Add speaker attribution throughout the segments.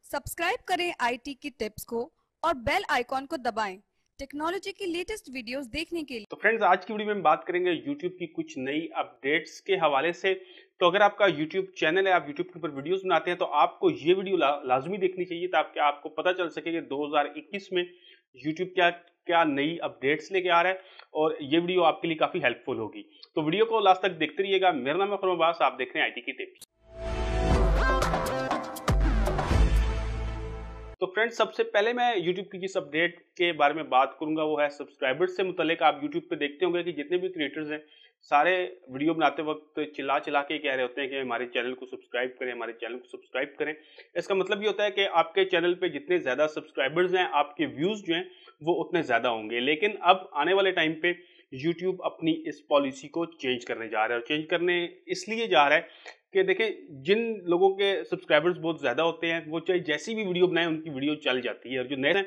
Speaker 1: Subscribe करें IT की tips को और बेल आइकॉन को दबाएं टेक्नोलॉजी की लेटेस्ट वीडियोस देखने के लिए।
Speaker 2: तो फ्रेंड्स, आज की वीडियो में हम बात करेंगे YouTube की कुछ नई अपडेट्स के हवाले से। तो अगर आपका YouTube चैनल है, आप YouTube के ऊपर वीडियोस बनाते हैं, तो आपको ये वीडियो लाजमी देखनी चाहिए ताकि आपको पता चल सके कि 2021 में YouTube क्या क्या नई अपडेट्स लेके आ रहा है, और ये वीडियो आपके लिए काफी हेल्पफुल होगी। तो वीडियो को लास्ट तक देखते रहिएगा। मेरा नाम है खुरम अब्बास, आप देख रहे हैं आईटी की टिप्स। तो फ्रेंड्स, सबसे पहले मैं YouTube की जिस अपडेट के बारे में बात करूंगा वो है सब्सक्राइबर्स से मुतल्लिक। आप YouTube पे देखते होंगे कि जितने भी क्रिएटर्स हैं, सारे वीडियो बनाते वक्त चिल्ला चिल्ला के कह रहे होते हैं कि हमारे चैनल को सब्सक्राइब करें, हमारे चैनल को सब्सक्राइब करें। इसका मतलब ये होता है कि आपके चैनल पे जितने ज़्यादा सब्सक्राइबर्स हैं, आपके व्यूज़ जो हैं वो उतने ज़्यादा होंगे। लेकिन अब आने वाले टाइम पे YouTube अपनी इस पॉलिसी को चेंज करने जा रहा है, और चेंज करने इसलिए जा रहा है कि देखिए, जिन लोगों के सब्सक्राइबर्स बहुत ज़्यादा होते हैं, वो चाहे जैसी भी वीडियो बनाएं उनकी वीडियो चल जाती है, और जो नए हैं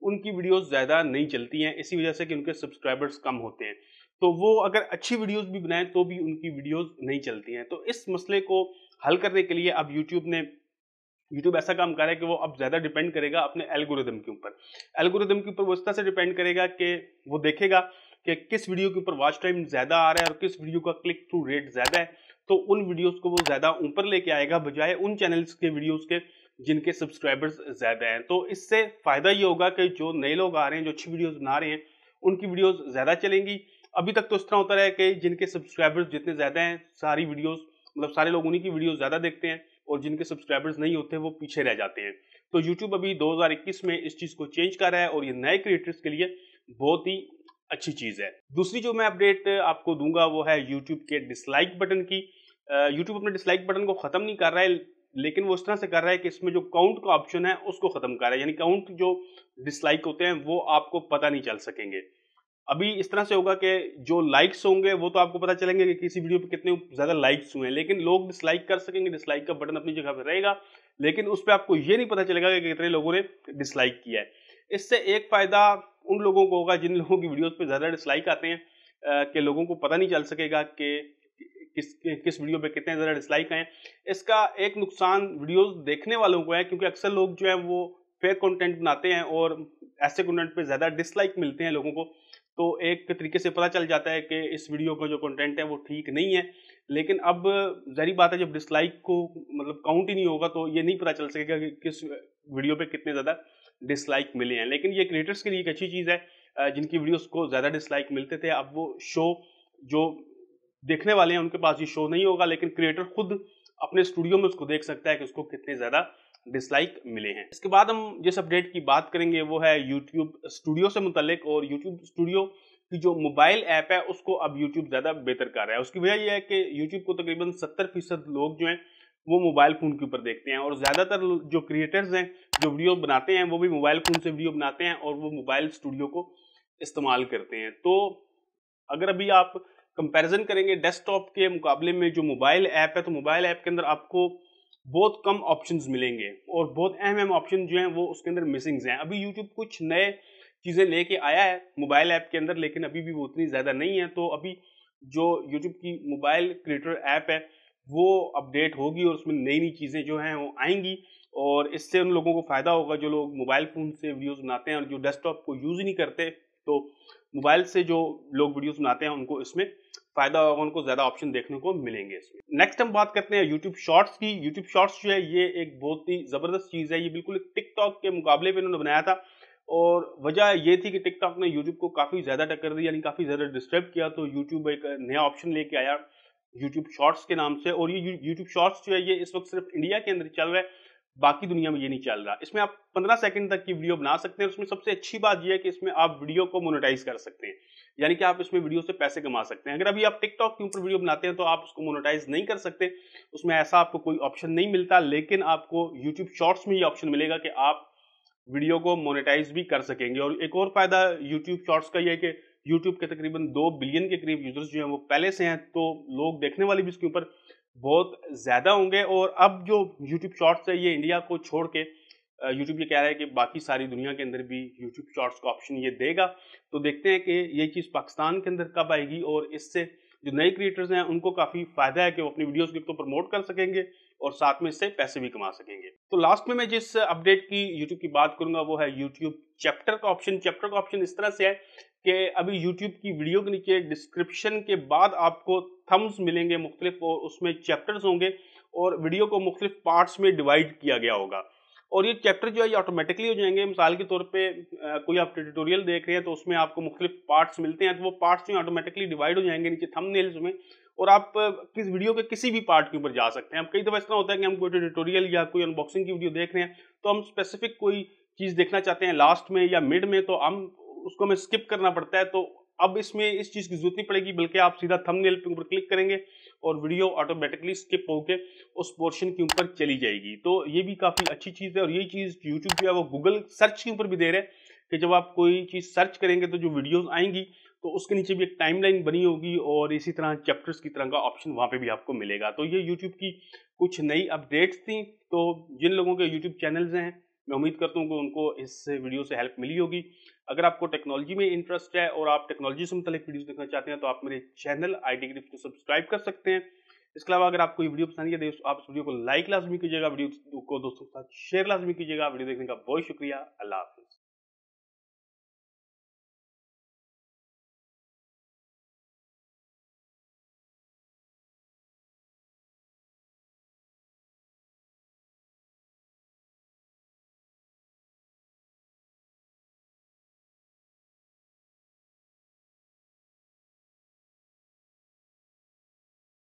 Speaker 2: उनकी वीडियोस ज़्यादा नहीं चलती हैं, इसी वजह से कि उनके सब्सक्राइबर्स कम होते हैं। तो वो अगर अच्छी वीडियोस भी बनाएं तो भी उनकी वीडियोस नहीं चलती हैं। तो इस मसले को हल करने के लिए अब यूट्यूब ऐसा काम कर रहा है कि वो अब ज़्यादा डिपेंड करेगा अपने एल्गोरिदम के ऊपर। एल्गोरिदम के ऊपर वो इस तरह से डिपेंड करेगा कि वो देखेगा कि किस वीडियो के ऊपर वॉच टाइम ज़्यादा आ रहा है और किस वीडियो का क्लिक थ्रू रेट ज़्यादा है, तो उन वीडियोस को वो ज़्यादा ऊपर लेके आएगा बजाय उन चैनल्स के वीडियोस के जिनके सब्सक्राइबर्स ज़्यादा हैं। तो इससे फ़ायदा ये होगा कि जो नए लोग आ रहे हैं, जो अच्छी वीडियोस बना रहे हैं, उनकी वीडियोस ज़्यादा चलेंगी। अभी तक तो इस तरह होता रहा है कि जिनके सब्सक्राइबर्स जितने ज़्यादा हैं, सारी वीडियोस मतलब सारे लोग उन्हीं की वीडियोस ज़्यादा देखते हैं, और जिनके सब्सक्राइबर्स नहीं होते वो पीछे रह जाते हैं। तो यूट्यूब अभी 2021 में इस चीज़ को चेंज कर रहा है, और ये नए क्रिएटर्स के लिए बहुत ही अच्छी चीज़ है। दूसरी जो मैं अपडेट आपको दूंगा वो है यूट्यूब के डिसलाइक बटन की। यूट्यूब अपने डिसलाइक बटन को ख़त्म नहीं कर रहा है, लेकिन वो इस तरह से कर रहा है कि इसमें जो काउंट का ऑप्शन है उसको ख़त्म कर रहा है, यानी काउंट जो डिसलाइक होते हैं वो आपको पता नहीं चल सकेंगे। अभी इस तरह से होगा कि जो लाइक्स होंगे वो तो आपको पता चलेंगे कि किसी वीडियो पे कितने ज़्यादा लाइक्स हुए हैं, लेकिन लोग डिसलाइक कर सकेंगे। डिसलाइक का बटन अपनी जगह पे रहेगा, लेकिन उस पर आपको ये नहीं पता चलेगा कि कितने लोगों ने डिसलाइक किया है। इससे एक फ़ायदा उन लोगों को होगा जिन लोगों की वीडियोस पे ज़्यादा डिसलाइक आते हैं, कि लोगों को पता नहीं चल सकेगा कि किस वीडियो पे कितने ज़्यादा डिसलाइक आए। इसका एक नुकसान वीडियोस देखने वालों को है, क्योंकि अक्सर लोग जो है वो फेक कंटेंट बनाते हैं और ऐसे कंटेंट पे ज़्यादा डिसलाइक मिलते हैं लोगों को। तो एक तरीके से पता चल जाता है कि इस वीडियो का जो कंटेंट है वो ठीक नहीं है। लेकिन अब ज़ाहिर बात है, जब डिसलाइक को मतलब काउंट ही नहीं होगा तो ये नहीं पता चल सकेगा कि किस वीडियो पे कितने ज़्यादा डिसलाइक मिले हैं। लेकिन ये क्रिएटर्स के लिए एक अच्छी चीज़ है, जिनकी वीडियोस को ज़्यादा डिसलाइक मिलते थे, अब वो शो जो देखने वाले हैं उनके पास ये शो नहीं होगा, लेकिन क्रिएटर खुद अपने स्टूडियो में उसको देख सकता है कि उसको कितने ज़्यादा डिसलाइक मिले हैं। इसके बाद हम जिस अपडेट की बात करेंगे वो है यूट्यूब स्टूडियो से मुतल्लिक, और यूट्यूब स्टूडियो की जो मोबाइल ऐप है उसको अब यूट्यूब ज़्यादा बेहतर कर रहा है। उसकी वजह यह है कि यूट्यूब को तकरीबन 70% लोग जो हैं वो मोबाइल फ़ोन के ऊपर देखते हैं, और ज़्यादातर जो क्रिएटर्स हैं जो वीडियो बनाते हैं वो भी मोबाइल फ़ोन से वीडियो बनाते हैं, और वो मोबाइल स्टूडियो को इस्तेमाल करते हैं। तो अगर अभी आप कंपैरिजन करेंगे डेस्कटॉप के मुकाबले में जो मोबाइल ऐप है, तो मोबाइल ऐप के अंदर आपको बहुत कम ऑप्शंस मिलेंगे, और बहुत अहम ऑप्शन जो हैं वो उसके अंदर मिसिंग्स हैं। अभी यूट्यूब कुछ नए चीज़ें लेके आया है मोबाइल ऐप के अंदर, लेकिन अभी भी वो उतनी ज़्यादा नहीं है। तो अभी जो यूट्यूब की मोबाइल क्रिएटर ऐप है वो अपडेट होगी, और उसमें नई नई चीज़ें जो हैं वो आएंगी, और इससे उन लोगों को फ़ायदा होगा जो लोग मोबाइल फ़ोन से वीडियोस बनाते हैं और जो डेस्कटॉप को यूज़ ही नहीं करते। तो मोबाइल से जो लोग वीडियोस बनाते हैं उनको इसमें फ़ायदा होगा, उनको ज़्यादा ऑप्शन देखने को मिलेंगे इसमें। नेक्स्ट हम बात करते हैं यूट्यूब शॉर्ट्स की। यूट्यूब शॉर्ट्स जो है ये एक बहुत ही ज़बरदस्त चीज़ है। ये बिल्कुल टिकटॉक के मुकाबले पे इन्होंने बनाया था, और वजह ये थी कि टिकटॉक ने यूट्यूब को काफ़ी ज़्यादा टक्कर दी, यानी काफ़ी ज़्यादा डिस्टर्ब किया। तो यूट्यूब एक नया ऑप्शन लेके आया यूट्यूब शॉर्ट्स के नाम से, और ये यूट्यूब शॉर्ट्स जो है ये इस वक्त सिर्फ इंडिया के अंदर चल रहा है, बाकी दुनिया में ये नहीं चल रहा। इसमें आप 15 सेकंड तक की वीडियो बना सकते हैं। उसमें सबसे अच्छी बात यह है कि इसमें आप वीडियो को मोनेटाइज कर सकते हैं, यानी कि आप इसमें वीडियो से पैसे कमा सकते हैं। अगर अभी आप टिकटॉक के ऊपर वीडियो बनाते हैं तो आप उसको मोनेटाइज नहीं कर सकते, उसमें ऐसा आपको कोई ऑप्शन नहीं मिलता। लेकिन आपको यूट्यूब शॉर्ट्स में ये ऑप्शन मिलेगा कि आप वीडियो को मोनेटाइज भी कर सकेंगे। और एक और फायदा यूट्यूब शॉर्ट्स का यह है कि यूट्यूब के तकरीबन 2 बिलियन के करीब यूजर्स जो हैं वो पहले से हैं, तो लोग देखने वाले भी इसके ऊपर बहुत ज़्यादा होंगे। और अब जो यूट्यूब शॉर्ट्स है ये इंडिया को छोड़ के यूट्यूब ये कह रहा है कि बाकी सारी दुनिया के अंदर भी यूट्यूब शॉर्ट्स का ऑप्शन ये देगा। तो देखते हैं कि ये चीज़ पाकिस्तान के अंदर कब आएगी, और इससे जो नए क्रिएटर्स हैं उनको काफ़ी फ़ायदा है कि वो अपनी वीडियोस को तो प्रमोट कर सकेंगे, और साथ में इससे पैसे भी कमा सकेंगे। तो लास्ट में मैं जिस अपडेट की यूट्यूब की बात करूंगा वो है यूट्यूब चैप्टर का ऑप्शन। चैप्टर का ऑप्शन इस तरह से है कि अभी यूट्यूब की वीडियो के नीचे डिस्क्रिप्शन के बाद आपको थम्स मिलेंगे मुख्तलिफ, और उसमें चैप्टर्स होंगे और वीडियो को मुख्तलिफ पार्ट्स में डिवाइड किया गया होगा और ये चैप्टर जो है ये ऑटोमेटिकली हो जाएंगे। मिसाल के तौर पे कोई आप ट्यूटोरियल देख रहे हैं तो उसमें आपको मुख्तलिफ पार्ट्स मिलते हैं, तो वो पार्ट्स जो ऑटोमेटिकली डिवाइड हो जाएंगे नीचे थंबनेल्स में, और आप किस वीडियो के किसी भी पार्ट के ऊपर जा सकते हैं। अब कई दफा इस तरह होता है कि हम कोई ट्यूटोरियल या कोई अनबॉक्सिंग की वीडियो देख रहे हैं तो हम स्पेसिफिक कोई चीज देखना चाहते हैं लास्ट में या मिड में, तो हम उसको हमें स्किप करना पड़ता है। तो अब इसमें इस चीज की जरूरत नहीं पड़ेगी, बल्कि आप सीधा थंबनेल पे ऊपर क्लिक करेंगे और वीडियो ऑटोमेटिकली स्किप होके उस पोर्शन के ऊपर चली जाएगी। तो ये भी काफी अच्छी चीज है और यही चीज यूट्यूब जो है वो गूगल सर्च के ऊपर भी दे रहे हैं कि जब आप कोई चीज सर्च करेंगे तो जो वीडियोस आएंगी तो उसके नीचे भी एक टाइमलाइन बनी होगी और इसी तरह चैप्टर्स की तरह का ऑप्शन वहां पे भी आपको मिलेगा। तो ये यूट्यूब की कुछ नई अपडेट्स थी। तो जिन लोगों के यूट्यूब चैनल्स हैं मैं उम्मीद करता हूँ कि उनको इस वीडियो से हेल्प मिली होगी। अगर आपको टेक्नोलॉजी में इंटरेस्ट है और आप टेक्नोलॉजी से मुतालिक वीडियोस देखना चाहते हैं तो आप मेरे चैनल IT टिप्स को सब्सक्राइब कर सकते हैं। इसके अलावा अगर आपको ये वीडियो पसंद है तो आप इस वीडियो को लाइक लाजमी कीजिएगा, वीडियो को दोस्तों के साथ शेयर लाजमी कीजिएगा। वीडियो देखने का बहुत शुक्रिया। अल्लाह हाफिज।